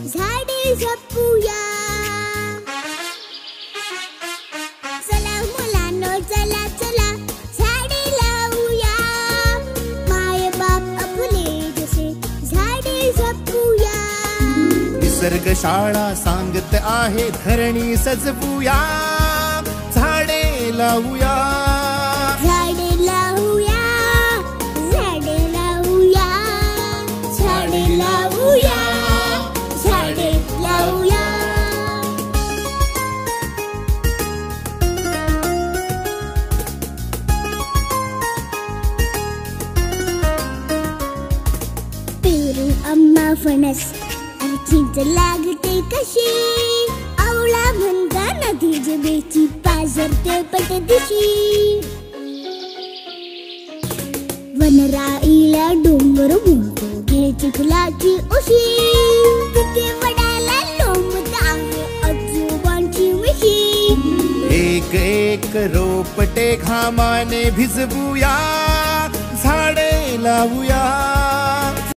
झाडे जपूया. चला मुलांनो चला चला झाडे लावूया. माय बाप आपले जसे झाडे जपूया. निसर्ग शाळा सांगत आहे धरणी सजवूया. झाडे लावूया. झाडे लावूया. झाडे लावूया. झाडे लावूया. झाडे लावूया. पेरू आंबा फणस आणि चिंच लागते कशी. आवळा म्हणता नदी जिभेची पाझरते पटदिशी. वनराईला डोंगर बोलतो घे चिखलाची उशी. तिथे वडाला लोंबत आहे आजोबांची मिशी. एक एक रोपटे घामाने भिजवूया. झाडे लावूया.